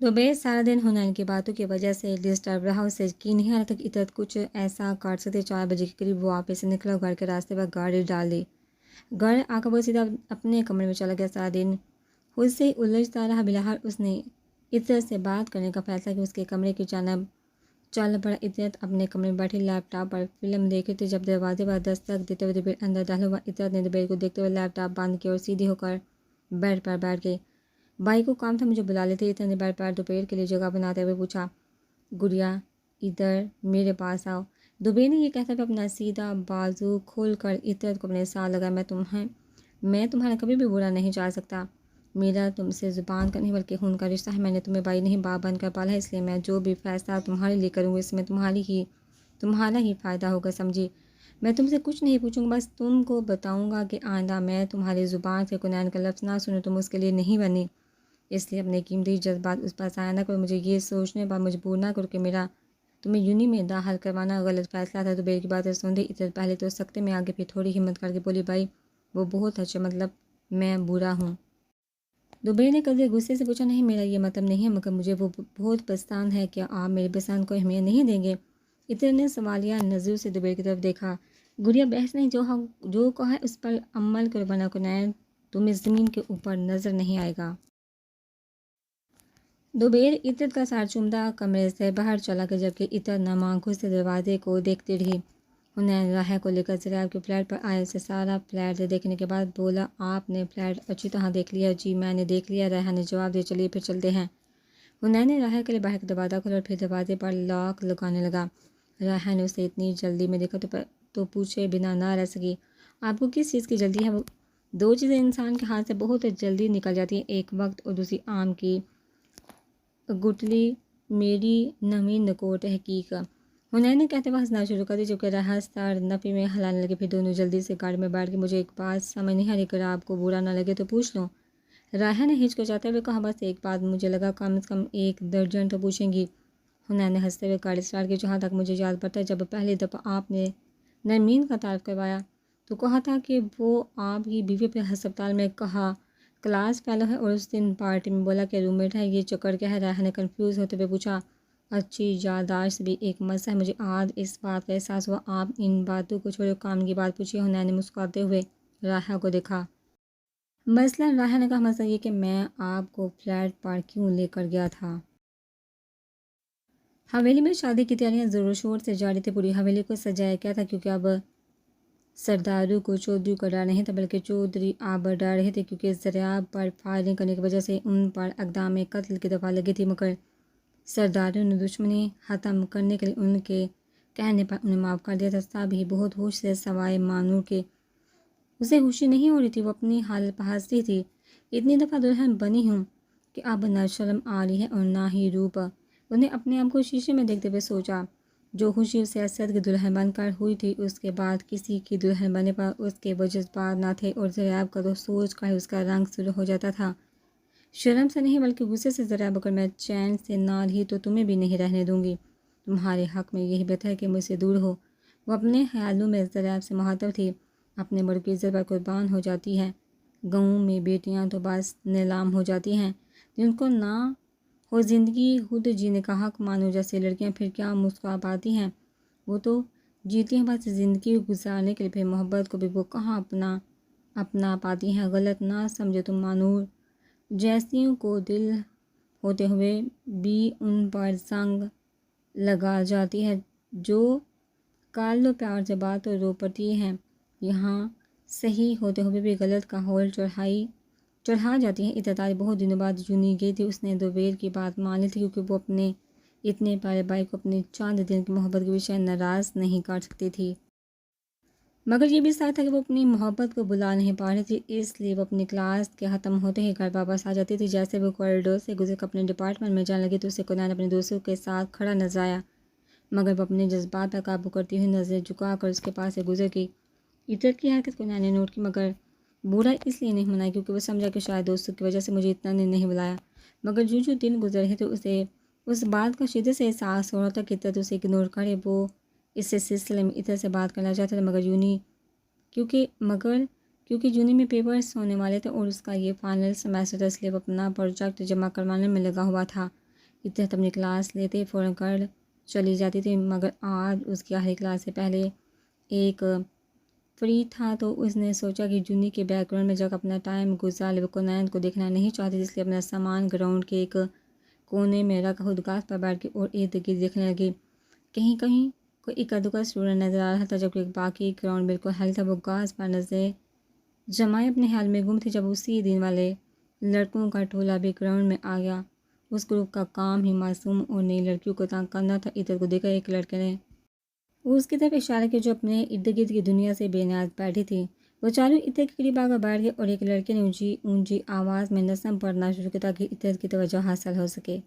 दुबेर सारा दिन हुनैन की बातों की वजह से डिस्टर्ब रहा। उसे यकीन नहीं आ रहा था कि इतरत कुछ ऐसा काट सकते। 4 बजे के करीब वो ऑफिस से निकला, घर के रास्ते पर गाड़ी डाल दी। घर आकर वो सीधा अपने कमरे में चला गया। सारा दिन खुद से उलझता रहा। बिलाहर उसने इतरत से बात करने का फैसला किया। उसके कमरे की जानब चल पड़ा। इतरत अपने कमरे में बैठी लैपटॉप पर फिल्म देख रही थी। जब दरवाजे पर दस्तक देते हुए दुबेर अंदर दाखिल हुआ, इतरत ने दुबेर को देखते हुए लैपटॉप बंद किया और सीधी होकर बेड पर बैठ गई। भाई को काम था, मुझे बुला लेते। इतने ने बेड पर दोपहर के लिए जगह बनाते हुए पूछा, गुड़िया इधर मेरे पास आओ। दुबेर ने यह कहते हुए अपना सीधा बाजू खोल कर इतरत को अपने साथ लगा। मैं तुम्हारा कभी भी बुरा नहीं चाह सकता। मेरा तुमसे ज़ुबान का नहीं बल्कि खून का रिश्ता है। मैंने तुम्हें भाई नहीं बाप बनकर पाला है, इसलिए मैं जो भी फैसला तुम्हारे लिए करूँगी इसमें तुम्हारा ही फ़ायदा होगा, समझी। मैं तुमसे कुछ नहीं पूछूंगा, बस तुमको बताऊंगा कि आइंदा मैं तुम्हारी ज़ुबान से कुनैन का लफ्ज़ ना सुनूं। तुम उसके लिए नहीं बनी, इसलिए अपने कीमती जज्बात उस पर ज़ाया ना करो। मुझे ये सोचने पर मजबूर ना करो कि मेरा तुम्हें यूनी में दाखिल करवाना गलत फैसला था। दुबेर की बातें सुन रही इतने पहले तो सख्ते में आगे, फिर थोड़ी हिम्मत करके बोली, भाई वो बहुत अच्छा, मतलब मैं बुरा हूँ। दुबेर ने कभी गुस्से से पूछा, नहीं मेरा ये मतलब नहीं है, मगर मुझे वो बहुत पसंद है। क्या आप मेरी पसंद को अहमियत नहीं देंगे? इतने ने सवालिया नज़र से दुबेर की तरफ देखा। गुड़िया बहस नहीं, जो कहा है उस पर अमल करो, बना कुनैन तुम्हें ज़मीन के ऊपर नज़र नहीं आएगा। दुबेर इतरत का सार चुमदा कमरे से बाहर चला गया, जबकि इतरत नम आंखों से दरवाजे को देखती रही। हुनैन राह को लेकर ज़रा के फ्लैट पर आए। उसे सारा फ्लैट देखने के बाद बोला, आपने फ्लैट अच्छी तरह देख लिया? जी मैंने देख लिया, राह ने जवाब दिया। चलिए फिर चलते हैं। हुनैन ने राह के लिए बाहर का दरवाज़ा खोला और फिर दरवाजे पर लॉक लगाने लगा। राह ने उसे इतनी जल्दी में देखा तो पूछे बिना ना रह सकी, आपको किस चीज़ की जल्दी है? वो 2 चीज़ें इंसान के हाथ से बहुत जल्दी निकल जाती हैं, एक वक्त और दूसरी आम की गुटली मेरी नवी नकोट हकीकत। हुनैन ने कहते हुए हंसना शुरू कर दी, जबकि राह सर नफ़ी में हिलाने लगे। फिर दोनों जल्दी से गाड़ी में बैठ के, मुझे एक बात समझ नहीं आ रही, अगर आपको बुरा ना लगे तो पूछ लो। राह ने हिचकिचाते हुए कहा, बस एक बात, मुझे लगा कम से कम 1 दर्जन तो पूछेंगी। हुनैन ने हंसते हुए गाड़ी स्टार्ट की। जहाँ तक मुझे याद पड़ता है, जब पहली दफ़ा आपने नरमीन का तारफ़ करवाया तो कहा था कि वो आपकी बीवी पे अस्पताल में कहा क्लास फेलो है, और उस दिन पार्टी में बोला कि रूममेट है। ये चक्कर क्या है? राह ने कन्फ्यूज़ होते हुए पूछा। अच्छी याददाश्त भी एक मसला है, मुझे आज इस बात का एहसास हुआ। आप इन बातों को छोड़ो, काम की बात पूछिए। हुनैन ने मुस्कुराते हुए राह को देखा। मसला, राह ने कहा, मसला ये कि मैं आपको फ्लैट पर क्यों लेकर गया था। हवेली में शादी की तैयारियां ज़ोर शोर से जारी थी। पूरी हवेली को सजाया गया था, क्योंकि अब सरदारों को चौधरी का डर नहीं था, बल्कि चौधरी अब डर रहे थे, क्योंकि ज़रिया पर फायरिंग करने की वजह से उन पर इक़दाम कत्ल की दफ़ा लगी थी। मगर सरदारों ने दुश्मनी ख़त्म करने के लिए उनके कहने पर उन्हें माफ़ कर दिया था। सब ही बहुत होश से, सवाए मानूर के उसे खुशी नहीं हो रही थी। वो अपनी हालत पर हंस रही थी। इतनी दफ़ा दुल्हन बनी हूँ कि अब न शर्म आ रही है और ना ही रूप। उन्हें अपने आप को शीशे में देखते हुए सोचा, जो खुशी उसे असद की दुल्हन बनकर हुई थी, उसके बाद किसी की दुल्हन बनने पर उसके वो जज्बात न थे। और ज़राब का तो सोच कर उसका रंग शुरू हो जाता था। शर्म से नहीं बल्कि गुस्से से। ज़राब, अगर मैं चैन से ना रही तो तुम्हें भी नहीं रहने दूंगी। तुम्हारे हक़ में यही बेहतर है कि मुझसे दूर हो। वो अपने ख्यालों में ज़राब से मुखातिब थी। अपने बड़ों की इज़्ज़त पर कुर्बान हो जाती है। गाँव में बेटियाँ तो बस नीलाम हो जाती हैं, जिनको ना हो ज़िंदगी खुद जीने का हक़। मानो जैसे लड़कियाँ फिर क्या मुस्कुरा पाती हैं, वो तो जीती हैं बस ज़िंदगी गुजारने के लिए। फिर मोहब्बत को भी वो कहाँ अपना पाती हैं। गलत ना समझो तुम, मानूर जैसियों को दिल होते हुए भी उन पर संग लगा जाती है, जो कालो प्यार से बात और रो पड़ती हैं। यहाँ सही होते हुए भी गलत का होल चढ़ा जाती है। इत्तेदारी बहुत दिनों बाद चुनी गई थी। उसने दोबेर की बात मान ली थी, क्योंकि वो अपने इतने प्यारे भाई को अपने चंद दिन की मोहब्बत के विषय नाराज़ नहीं कर सकती थी। मगर ये भी सच था कि वो अपनी मोहब्बत को बुला नहीं पा रही थी, इसलिए वो अपनी क्लास के ख़त्म होते ही घर वापस आ जाती थी। जैसे वो कॉरिडोर से गुजर कर अपने डिपार्टमेंट में जाने लगी तो उसे कुनैन अपने दोस्तों के साथ खड़ा नजर आया, मगर वो अपने जज्बात पर काबू करती हुई नज़र झुका कर उसके पास से गुजर गई। इतरत की हरकत कुनैन ने नोट की, मगर बुरा इसलिए नहीं मनाया क्योंकि वो समझा कि शायद दोस्तों की वजह से मुझे इतना नहीं बुलाया। मगर जो दिन गुजर रहे थे उसे उस बात का शिद्दत से एहसास हो रहा था कि इतरत उसे इग्नोर करे। वो इससे सिलसिले में इतरत से बात करना चाहता था, क्योंकि जूनी में पेपर्स होने वाले थे और उसका ये फाइनल सेमेस्टर था, इसलिए वो अपना प्रोजेक्ट जमा करवाने में लगा हुआ था। اتر اپنی کلاس لیتے فوراً کر چلی جاتی تھی، مگر آج اس کی آخری کلاس سے پہلے ایک فری تھا تو اس نے سوچا کہ جونی کے بیک گراؤنڈ میں جا کر اپنا ٹائم گزار لے۔ وہ کونین کو دیکھنا نہیں چاہتی، اس لیے اپنا سامان گراؤنڈ کے ایک کونے میں رکھ خود گاس پر بیٹھ کے اور ارد گرد دیکھنے لگی۔ کہیں کہیں کوئی اکا دکا اسٹوڈنٹ نظر آ رہا تھا، جبکہ باقی گراؤنڈ بالکل خالی تھا۔ وہ گاس پر نظریں جمائے اپنے خیال میں گم تھی جب اسی دن والے لڑکوں کا ٹولہ بھی گراؤنڈ میں آ گیا۔ اس گروپ کا کام ہی معصوم اور نئی لڑکیوں کو تنگ کرنا تھا۔ ادھر کو دیکھا ایک لڑکے نے اس کی طرف اشارہ کیا جو اپنے ارد گرد کی دنیا سے بے نیاز بیٹھی تھی۔ وہ چالو اتر کے قریب آ کر بیٹھ گئے اور ایک لڑکے نے اونچی اونچی آواز میں نظم پڑھنا شروع کیا تاکہ اتر کی توجہ حاصل ہو سکے۔